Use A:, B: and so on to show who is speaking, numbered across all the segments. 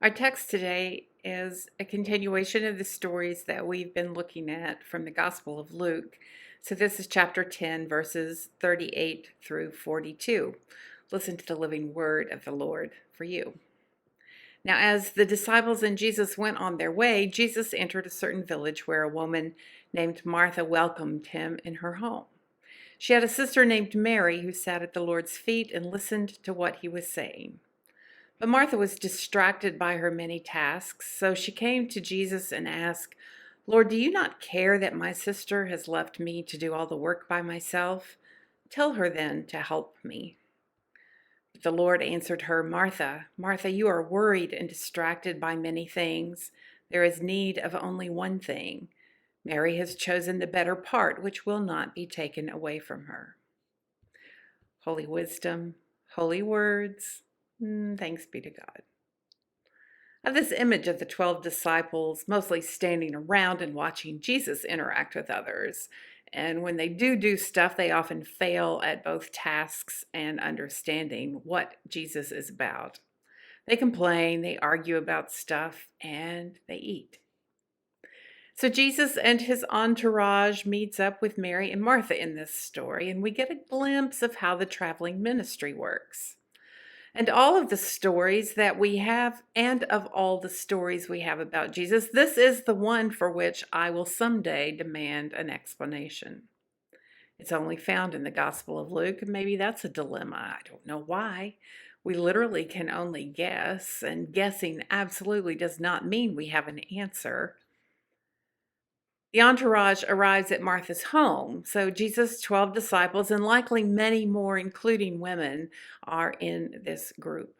A: Our text today is a continuation of the stories that we've been looking at from the Gospel of Luke. So this is chapter 10, verses 38 through 42. Listen to the living word of the Lord for you. Now, as the disciples and Jesus went on their way, Jesus entered a certain village where a woman named Martha welcomed him in her home. She had a sister named Mary who sat at the Lord's feet and listened to what he was saying. But Martha was distracted by her many tasks, so she came to Jesus and asked, "Lord, do you not care that my sister has left me to do all the work by myself? Tell her then to help me." But the Lord answered her, "Martha, Martha, you are worried and distracted by many things. There is need of only one thing. Mary has chosen the better part, which will not be taken away from her." Holy wisdom, holy words, thanks be to God. I have this image of the 12 disciples mostly standing around and watching Jesus interact with others. And when they do stuff, they often fail at both tasks and understanding what Jesus is about. They complain, they argue about stuff, and they eat. So Jesus and his entourage meets up with Mary and Martha in this story, and we get a glimpse of how the traveling ministry works. And all of the stories that we have, and of all the stories we have about Jesus, this is the one for which I will someday demand an explanation. It's only found in the Gospel of Luke, and maybe that's a dilemma. I don't know why. We literally can only guess, and guessing absolutely does not mean we have an answer. The entourage arrives at Martha's home, so Jesus' 12 disciples, and likely many more, including women, are in this group.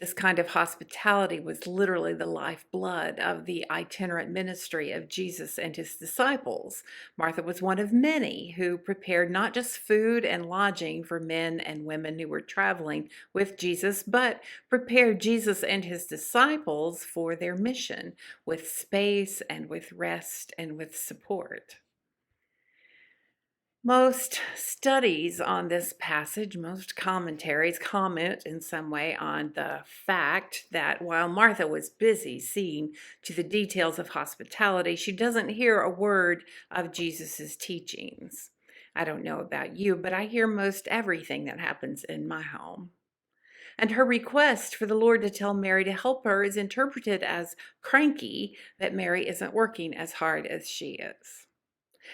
A: This kind of hospitality was literally the lifeblood of the itinerant ministry of Jesus and his disciples. Martha was one of many who prepared not just food and lodging for men and women who were traveling with Jesus, but prepared Jesus and his disciples for their mission with space and with rest and with support. Most studies on this passage, most commentaries comment in some way on the fact that while Martha was busy seeing to the details of hospitality, she doesn't hear a word of Jesus's teachings. I don't know about you, but I hear most everything that happens in my home. And her request for the Lord to tell Mary to help her is interpreted as cranky that Mary isn't working as hard as she is.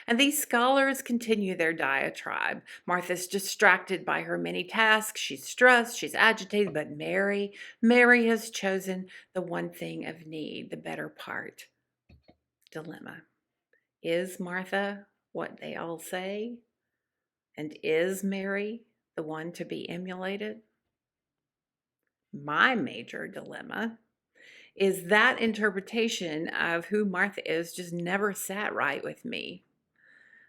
A: And these scholars continue their diatribe. Martha's distracted by her many tasks. She's stressed, she's agitated, but Mary has chosen the one thing of need, the better part. Dilemma. Is Martha what they all say? And is Mary the one to be emulated? My major dilemma is that interpretation of who Martha is just never sat right with me.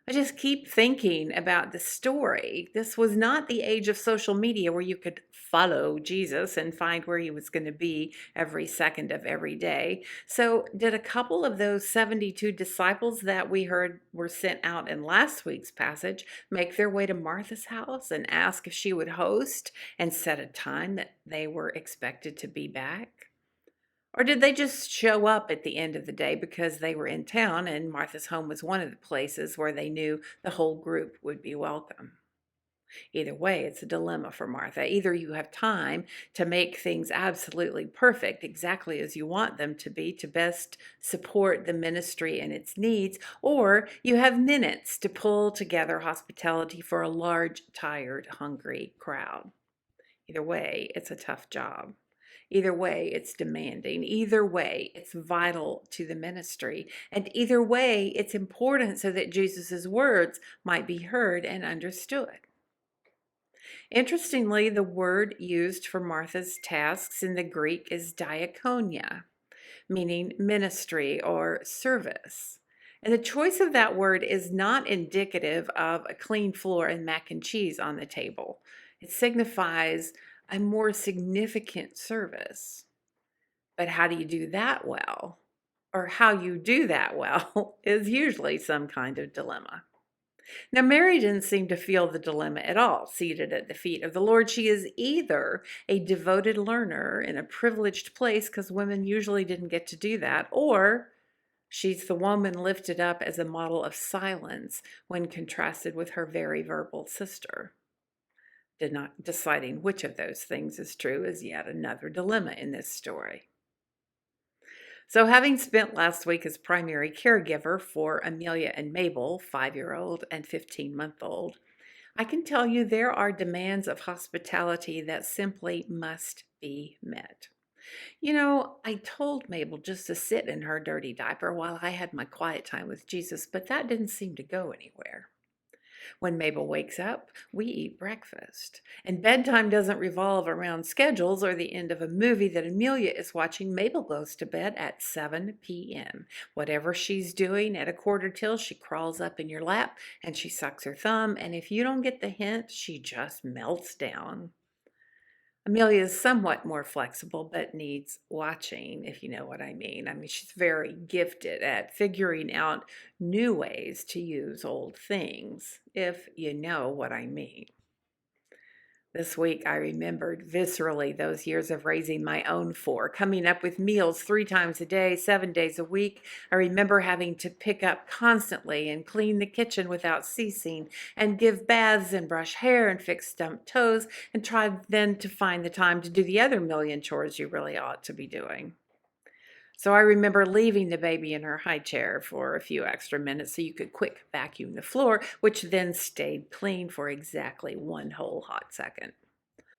A: I just keep thinking about the story. This was not the age of social media where you could follow Jesus and find where he was going to be every second of every day. So, did a couple of those 72 disciples that we heard were sent out in last week's passage make their way to Martha's house and ask if she would host and set a time that they were expected to be back? Or did they just show up at the end of the day because they were in town and Martha's home was one of the places where they knew the whole group would be welcome? Either way, it's a dilemma for Martha. Either you have time to make things absolutely perfect, exactly as you want them to be, to best support the ministry and its needs, or you have minutes to pull together hospitality for a large, tired, hungry crowd. Either way, it's a tough job. Either way, it's demanding. Either way, it's vital to the ministry. And either way, it's important so that Jesus' words might be heard and understood. Interestingly, the word used for Martha's tasks in the Greek is diakonia, meaning ministry or service. And the choice of that word is not indicative of a clean floor and mac and cheese on the table. It signifies a more significant service. But how do you do that well? Or how you do that well is usually some kind of dilemma. Now, Mary didn't seem to feel the dilemma at all. Seated at the feet of the Lord, she is either a devoted learner in a privileged place, because women usually didn't get to do that, or she's the woman lifted up as a model of silence when contrasted with her very verbal sister. Deciding which of those things is true is yet another dilemma in this story. So, having spent last week as primary caregiver for Amelia and Mabel, 5-year-old and 15-month-old, I can tell you there are demands of hospitality that simply must be met. I told Mabel just to sit in her dirty diaper while I had my quiet time with Jesus, but that didn't seem to go anywhere. When Mabel wakes up, we eat breakfast. And bedtime doesn't revolve around schedules or the end of a movie that Amelia is watching. Mabel goes to bed at 7 p.m. Whatever she's doing at a quarter till, she crawls up in your lap and she sucks her thumb. And if you don't get the hint, she just melts down. Amelia is somewhat more flexible, but needs watching, if you know what I mean. I mean, she's very gifted at figuring out new ways to use old things, if you know what I mean. This week, I remembered viscerally those years of raising my own four, coming up with meals 3 times a day, 7 days a week. I remember having to pick up constantly and clean the kitchen without ceasing, and give baths and brush hair and fix stumped toes, and try then to find the time to do the other million chores you really ought to be doing. So I remember leaving the baby in her high chair for a few extra minutes so you could quick vacuum the floor, which then stayed clean for exactly one whole hot second.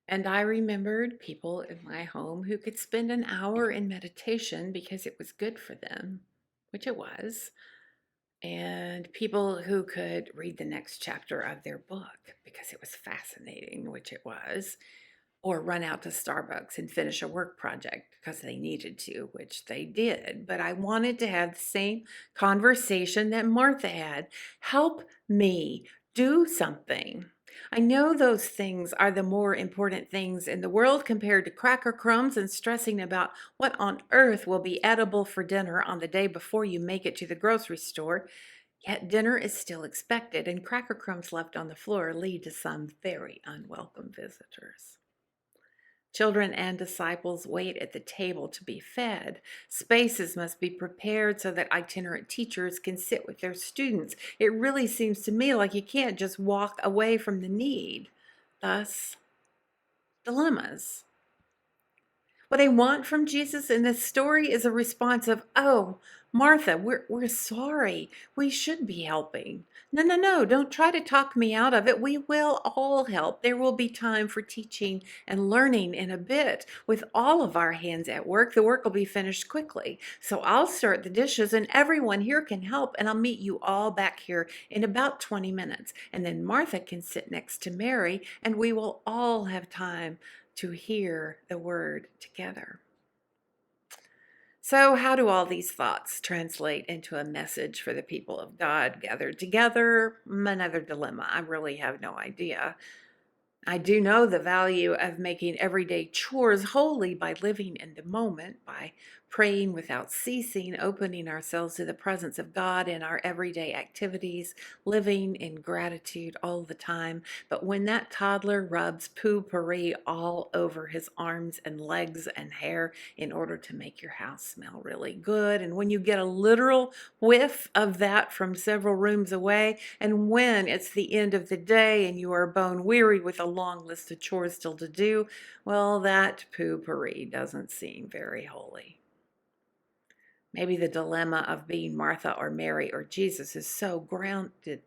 A: And I remembered people in my home who could spend an hour in meditation because it was good for them, which it was, and people who could read the next chapter of their book because it was fascinating, which it was, or run out to Starbucks and finish a work project because they needed to, which they did. But I wanted to have the same conversation that Martha had. Help me do something. I know those things are the more important things in the world compared to cracker crumbs and stressing about what on earth will be edible for dinner on the day before you make it to the grocery store. Yet dinner is still expected, and cracker crumbs left on the floor lead to some very unwelcome visitors. Children and disciples wait at the table to be fed. Spaces must be prepared so that itinerant teachers can sit with their students. It really seems to me like you can't just walk away from the need. Thus, dilemmas. What I want from Jesus in this story is a response of, oh, Martha, we're sorry. We should be helping. No, no, no. Don't try to talk me out of it. We will all help. There will be time for teaching and learning in a bit. With all of our hands at work, the work will be finished quickly. So I'll start the dishes and everyone here can help, and I'll meet you all back here in about 20 minutes. And then Martha can sit next to Mary, and we will all have time to hear the word together. So, how do all these thoughts translate into a message for the people of God gathered together? Another dilemma. I really have no idea. I do know the value of making everyday chores holy by living in the moment, by praying without ceasing, opening ourselves to the presence of God in our everyday activities, living in gratitude all the time. But when that toddler rubs poo-pourri all over his arms and legs and hair in order to make your house smell really good, and when you get a literal whiff of that from several rooms away, and when it's the end of the day and you are bone weary with a long list of chores still to do, well, that poo-pourri doesn't seem very holy. Maybe the dilemma of being Martha or Mary or Jesus is so grounded.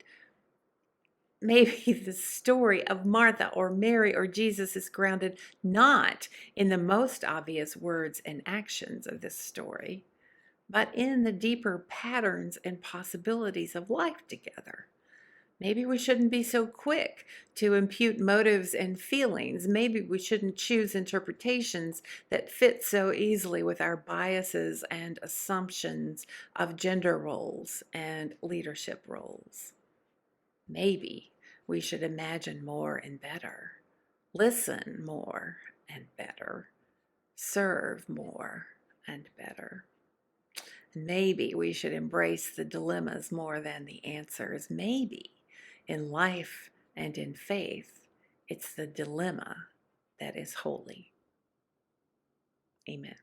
A: Maybe the story of Martha or Mary or Jesus is grounded not in the most obvious words and actions of this story, but in the deeper patterns and possibilities of life together. Maybe we shouldn't be so quick to impute motives and feelings. Maybe we shouldn't choose interpretations that fit so easily with our biases and assumptions of gender roles and leadership roles. Maybe we should imagine more and better, listen more and better, serve more and better. Maybe we should embrace the dilemmas more than the answers. Maybe in life and in faith, it's the dilemma that is holy. Amen.